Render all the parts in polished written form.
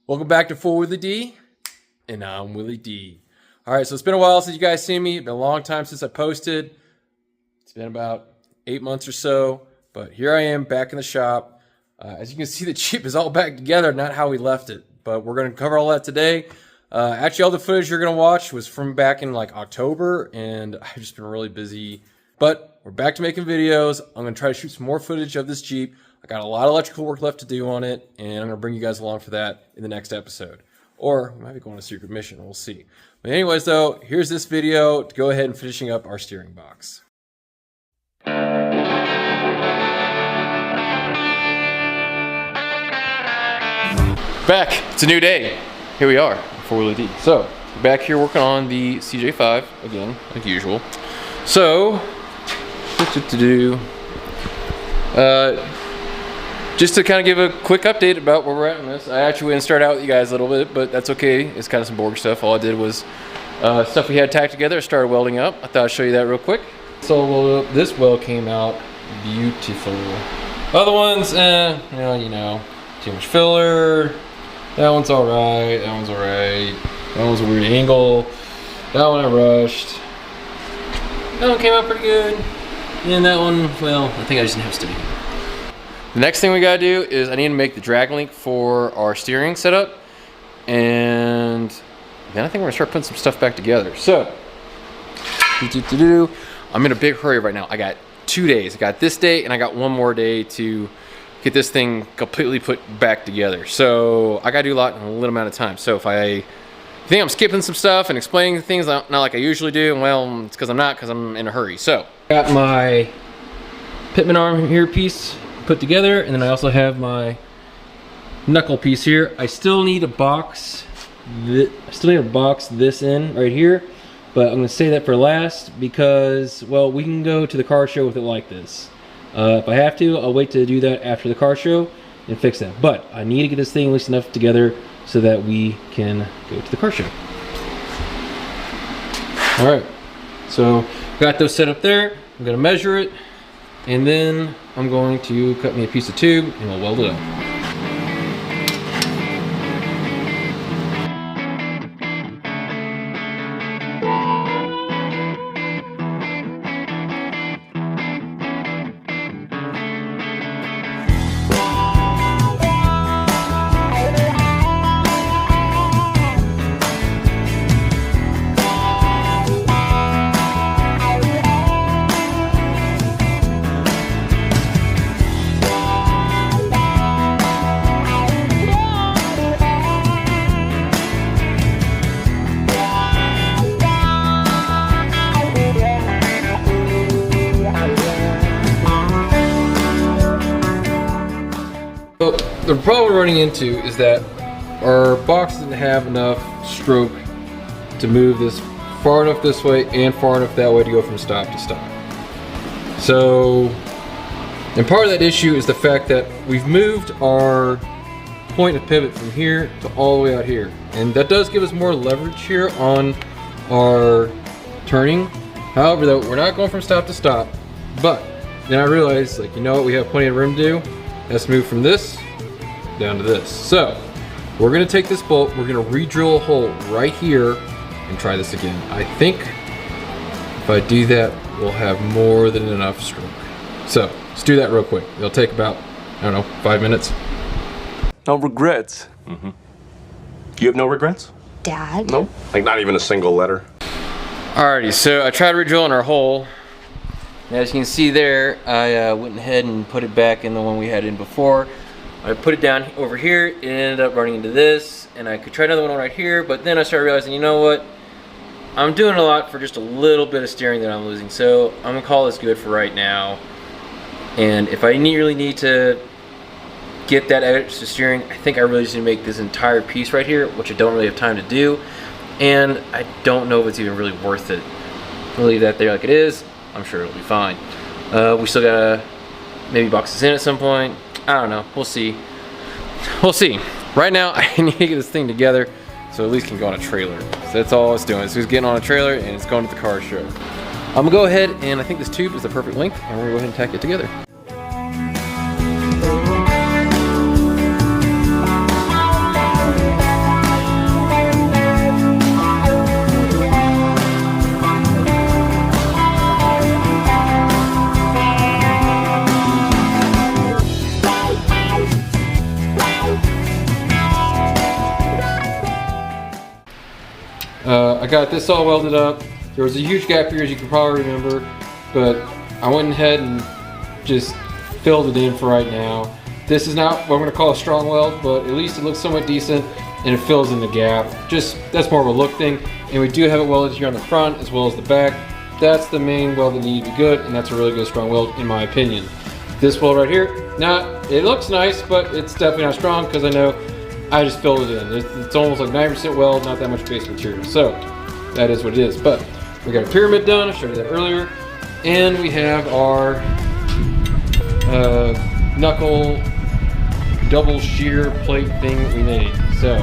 Welcome back to Full Willie D, and I'm Willie D. All right, so it's been a while since you guys seen me. It's been a long time since I posted. It's been about 8 months or so, but here I am back in the shop. As you can see, the Jeep is all back together, not how we left it, but we're going to cover all that today. Actually, all the footage you're going to watch was from back in like October, and I've just been really busy. But we're back to making videos. I'm going to try to shoot some more footage of this Jeep. I got a lot of electrical work left to do on it, and I'm going to bring you guys along for that in the next episode. Or we might be going on a secret mission. We'll see. But anyways, though, here's this video to go ahead and finishing up our steering box. Back. It's a new day. Here we are for Willie D. So, back here working on the Cj5 again, like usual. So, just to kind of give a quick update about where we're at on this. I actually went and started out with you guys a little bit, but that's okay. It's kind of some boring stuff. All I did was stuff we had tacked together. I started welding up. I thought I'd show you that real quick. So this weld came out beautiful. Other ones, you know, too much filler. That one's all right. That one's all right. That one's a weird angle. That one I rushed. That one came out pretty good. And that one, well, I think I just didn't have steady. The next thing we gotta do is I need to make the drag link for our steering setup, and then I think we're gonna start putting some stuff back together. So, I'm in a big hurry right now. I got 2 days. I got this day and I got one more day to get this thing completely put back together. So I gotta do a lot in a little amount of time. So if I think I'm skipping some stuff and explaining things not like I usually do, well, it's because I'm not, because I'm in a hurry. So, got my pitman arm here piece put together, and then I also have my knuckle piece here. I still need a box. This in right here, but I'm gonna save that for last because, well, we can go to the car show with it like this. If I have to, I'll wait to do that after the car show and fix that. But I need to get this thing loose enough together so that we can go to the car show. All right, so got those set up there. I'm gonna measure it, and then I'm going to cut me a piece of tube and we'll weld it up. So the problem we're running into is that our box doesn't have enough stroke to move this far enough this way and far enough that way to go from stop to stop. So, and part of that issue is the fact that we've moved our point of pivot from here to all the way out here. And that does give us more leverage here on our turning. However, though, we're not going from stop to stop. But then I realized, like, you know what, we have plenty of room to do. Let's move from this down to this. So we're gonna take this bolt, we're gonna re-drill a hole right here and try this again. I think if I do that, we'll have more than enough stroke. So let's do that real quick. It'll take about, I don't know, 5 minutes. No regrets. Mm-hmm. You have no regrets? Dad? No? Like not even a single letter? Alrighty, so I tried re-drilling our hole. As you can see there, I went ahead and put it back in the one we had in before. I put it down over here, it ended up running into this, and I could try another one right here, but then I started realizing, you know what? I'm doing a lot for just a little bit of steering that I'm losing, so I'm gonna call this good for right now. And if I really need to get that extra steering, I think I really just need to make this entire piece right here, which I don't really have time to do, and I don't know if it's even really worth it. I'll leave that there like it is. I'm sure it'll be fine. We still gotta maybe box this in at some point. I don't know. We'll see. We'll see. Right now, I need to get this thing together so at least can go on a trailer. So that's all it's doing. So it's getting on a trailer and it's going to the car show. I'm gonna go ahead and I think this tube is the perfect length, and we're gonna go ahead and tack it together. I got this all welded up. There was a huge gap here, as you can probably remember, but I went ahead and just filled it in for right now. This is not what I'm gonna call a strong weld, but at least it looks somewhat decent and it fills in the gap. Just, that's more of a look thing. And we do have it welded here on the front as well as the back. That's the main weld that needs to be good, and that's a really good strong weld in my opinion. This weld right here, it looks nice, but it's definitely not strong because I know I just filled it in. It's almost like 90% weld, not that much base material. So that is what it is. But we got a pyramid done, I showed you that earlier. And we have our knuckle double shear plate thing that we made. So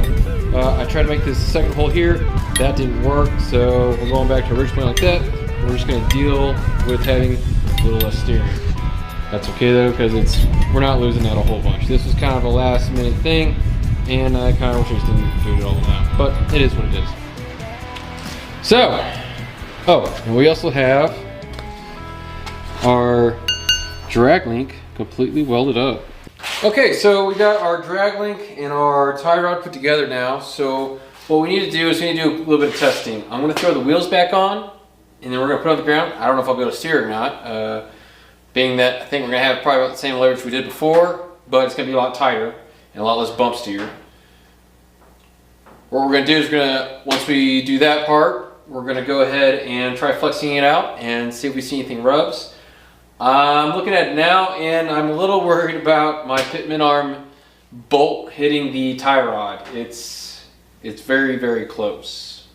I tried to make this second hole here. That didn't work, so we're going back to originally like that. We're just gonna deal with having a little less steering. That's okay though, because we're not losing out a whole bunch. This was kind of a last minute thing, and I kind of wish I just didn't do it all now, but it is what it is. So, and we also have our drag link completely welded up. Okay, so we got our drag link and our tie rod put together now. So what we need to do is we need to do a little bit of testing. I'm gonna throw the wheels back on, and then we're gonna put it on the ground. I don't know if I'll be able to steer or not, being that I think we're gonna have probably about the same leverage we did before, but it's gonna be a lot tighter and a lot less bump steer. What we're gonna do is once we do that part, we're gonna go ahead and try flexing it out and see if we see anything rubs. I'm looking at it now, and I'm a little worried about my pitman arm bolt hitting the tie rod. It's very, very close.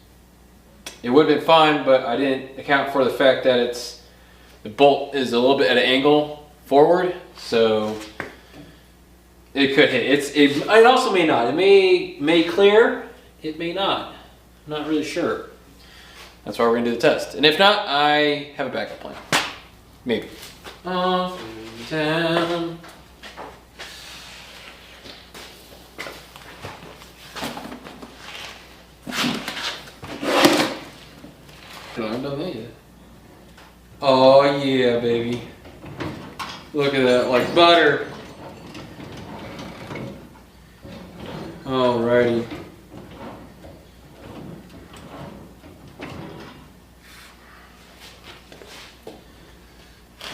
It would have been fine, but I didn't account for the fact that the bolt is a little bit at an angle forward, so it could hit. It also may not. It may clear. It may not. I'm not really sure. That's why we're gonna do the test. And if not, I have a backup plan. Maybe. Off and down. I haven't done that yet. Oh yeah, baby. Look at that, like butter. Alrighty.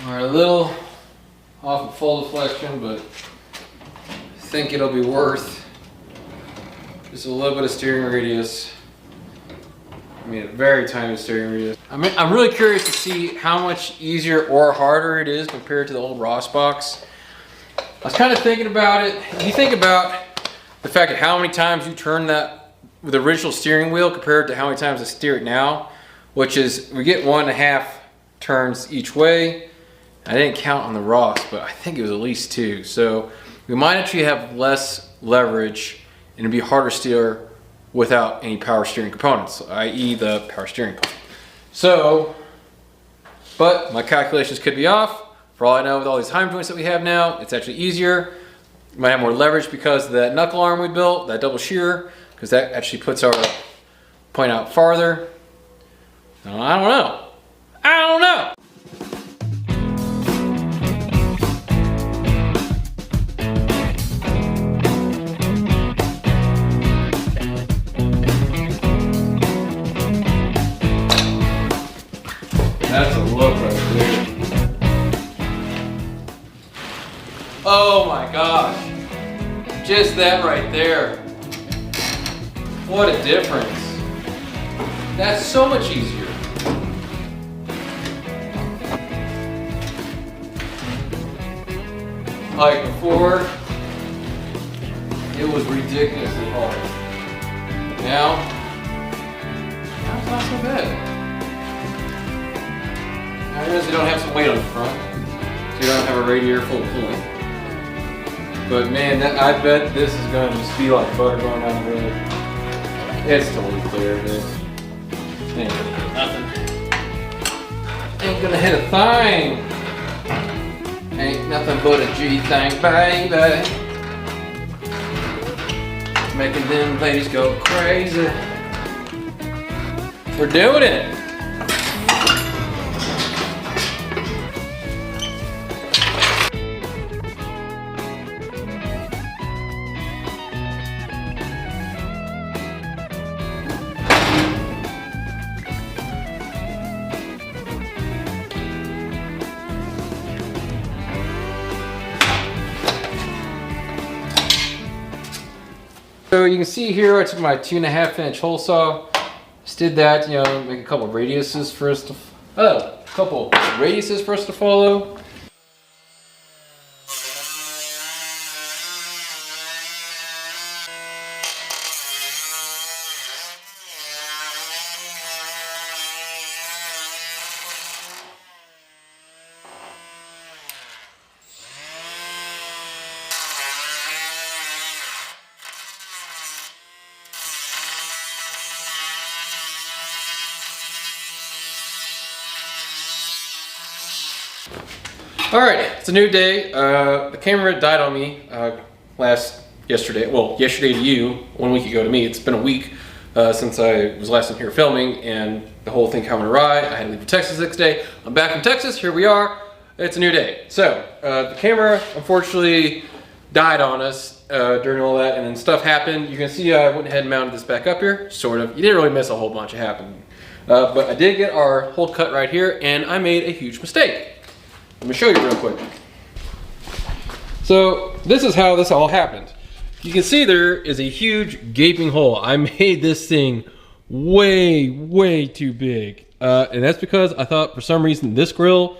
Alright, a little off of full deflection, but I think it'll be worth just a little bit of steering radius. I mean, a very tiny steering radius. I'm really curious to see how much easier or harder it is compared to the old Ross box. I was kind of thinking about it. If you think about the fact that how many times you turn that with the original steering wheel compared to how many times I steer it now, which is we get 1.5 turns each way. I didn't count on the Ross, but I think it was at least 2. So we might actually have less leverage and it'd be harder to steer without any power steering components, i.e. the power steering pump. So, but my calculations could be off. For all I know, with all these heim joints that we have now, it's actually easier. You might have more leverage because of that knuckle arm we built, that double shear, because that actually puts our point out farther. I don't know. I don't know. That's a look right there. Oh my gosh. Just that right there. What a difference. That's so much easier. Like before, it was ridiculously hard. Now it's not so bad. I realize you don't have some weight on the front, so you don't have a radiator full of coolant. But man, I bet this is gonna just be like butter going down the road. It's totally clear, dude. Ain't gonna hit nothing. Ain't gonna hit a thing. Ain't nothing but a G thing, baby. Making them ladies go crazy. We're doing it. So you can see here I took my 2.5-inch hole saw. Just did that, you know, make a couple radiuses for us to follow. All right, it's a new day. The camera died on me yesterday to you, 1 week ago to me. It's been a week since I was last in here filming, and the whole thing came awry. I had to leave for Texas the next day. I'm back from Texas, here we are. It's a new day. So, the camera unfortunately died on us during all that, and then stuff happened. You can see I went ahead and mounted this back up here, sort of. You didn't really miss a whole bunch of happening. But I did get our hole cut right here, and I made a huge mistake. Let me show you real quick. So this is how this all happened. You can see there is a huge gaping hole. I made this thing way too big. And that's because I thought for some reason this grill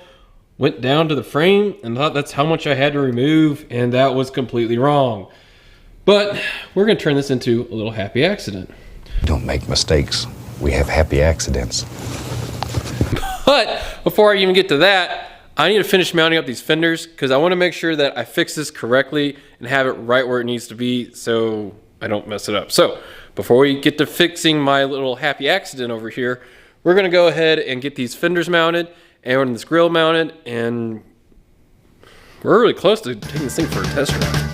went down to the frame and thought that's how much I had to remove, and that was completely wrong. But we're gonna turn this into a little happy accident. Don't make mistakes. We have happy accidents. But before I even get to that, I need to finish mounting up these fenders because I want to make sure that I fix this correctly and have it right where it needs to be so I don't mess it up. So before we get to fixing my little happy accident over here, we're going to go ahead and get these fenders mounted and this grill mounted, and we're really close to taking this thing for a test ride.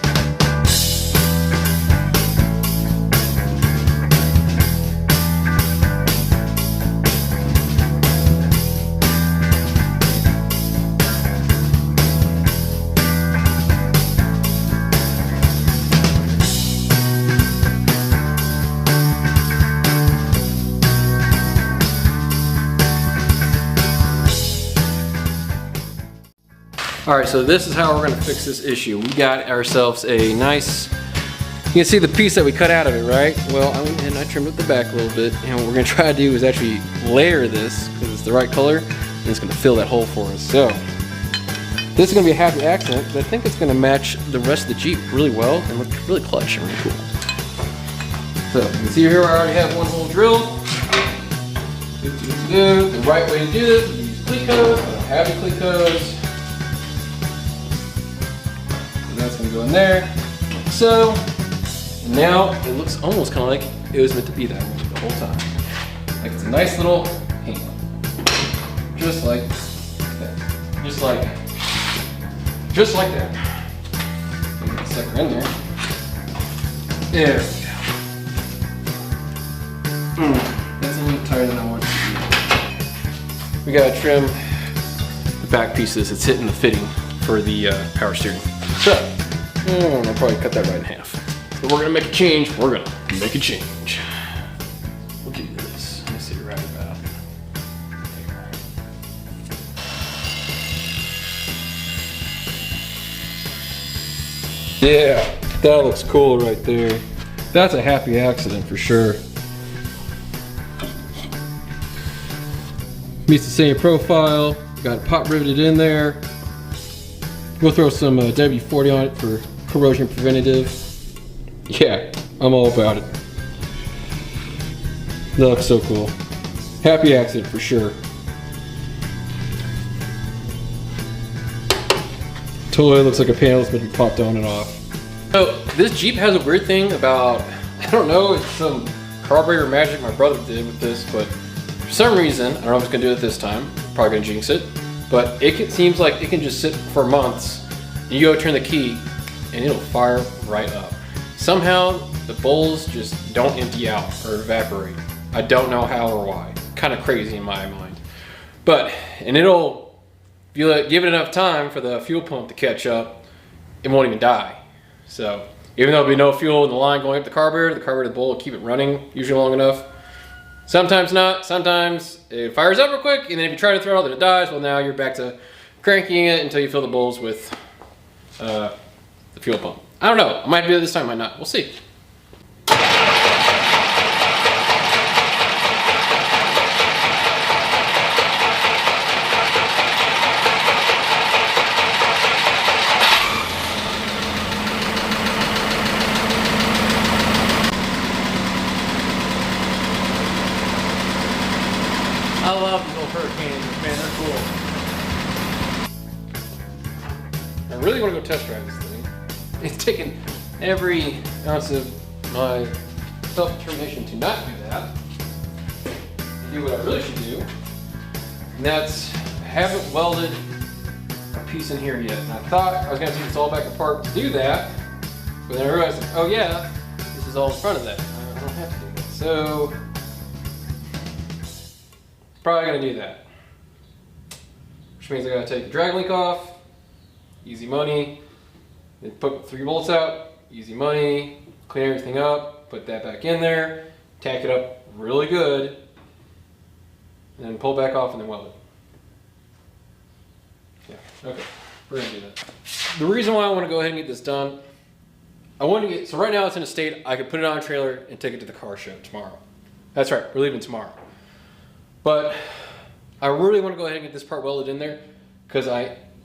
All right, so this is how we're gonna fix this issue. We got ourselves a nice, you can see the piece that we cut out of it, right? Well, I went ahead and I trimmed up the back a little bit, and what we're gonna try to do is actually layer this, because it's the right color, and it's gonna fill that hole for us. So, this is gonna be a happy accident, but I think it's gonna match the rest of the Jeep really well, and look really clutch and really cool. So, you can see here I already have one hole drilled. The right way to do this is use cleat codes. I don't have any cleat codes. That's gonna go in there. So now it looks almost kind of like it was meant to be that way the whole time. Like it's a nice little handle, just like that, just like that. Get the sucker in there. There we go. That's a little tighter than I want it to be. We gotta trim the back pieces. It's hitting the fitting for the power steering. So, I'll probably cut that right in half. But we're gonna make a change. We'll give you this. Let me see right about there. Yeah, that looks cool right there. That's a happy accident for sure. Meets the same profile. Got it pop riveted in there. We'll throw some W40 on it for corrosion preventative. Yeah, I'm all about it. That looks so cool. Happy accident for sure. Totally looks like a panel that's meant to be popped on and off. So this Jeep has a weird thing about, I don't know, it's some carburetor magic my brother did with this, but for some reason, I don't know if it's gonna do it this time, probably gonna jinx it, but it seems like it can just sit for months. You go turn the key and it'll fire right up. Somehow the bowls just don't empty out or evaporate. I don't know how or why. Kind of crazy in my mind. But, and it'll, if you give it enough time for the fuel pump to catch up, it won't even die. So even though there'll be no fuel in the line going up the carburetor of the bowl will keep it running usually long enough. Sometimes not, sometimes it fires up real quick, and then if you try to throttle it, it dies. Well, now you're back to cranking it until you fill the bowls with the fuel pump. I don't know, I might do it this time, might not, we'll see. love these little hurricanes, man, they're cool. I really want to go test drive this thing. It's taken every ounce of my self-determination to not do that. To do what I really should do. And that's, I haven't welded a piece in here yet. And I thought I was gonna take this all back apart to do that, but then I realized, oh yeah, this is all in front of that. I don't have to do that. So, probably gonna do that. Which means I gotta take the drag link off, easy money, then put 3 bolts out, easy money, clean everything up, put that back in there, tack it up really good, and then pull back off and then weld it. Yeah, okay, we're gonna do that. The reason why I wanna go ahead and get this done, so right now it's in a state I could put it on a trailer and take it to the car show tomorrow. That's right, we're leaving tomorrow. But I really wanna go ahead and get this part welded in there because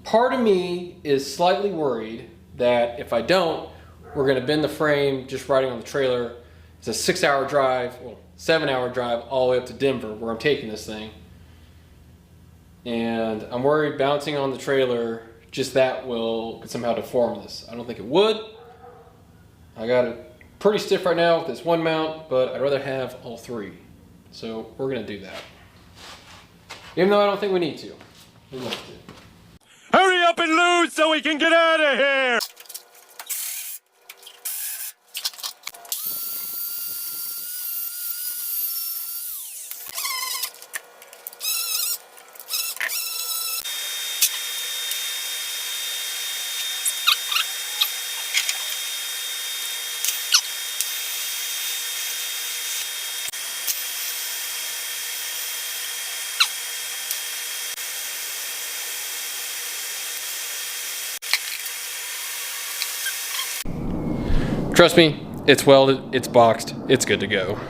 part of me is slightly worried that if I don't, we're gonna bend the frame just riding on the trailer. It's a 6-hour drive, well, 7-hour drive all the way up to Denver where I'm taking this thing. And I'm worried bouncing on the trailer, just that could somehow deform this. I don't think it would. I got it pretty stiff right now with this one mount, but I'd rather have all 3. So we're gonna do that. Even though I don't think we need to. We want to. Hurry up and load so we can get out of here! Trust me, it's welded, it's boxed, it's good to go.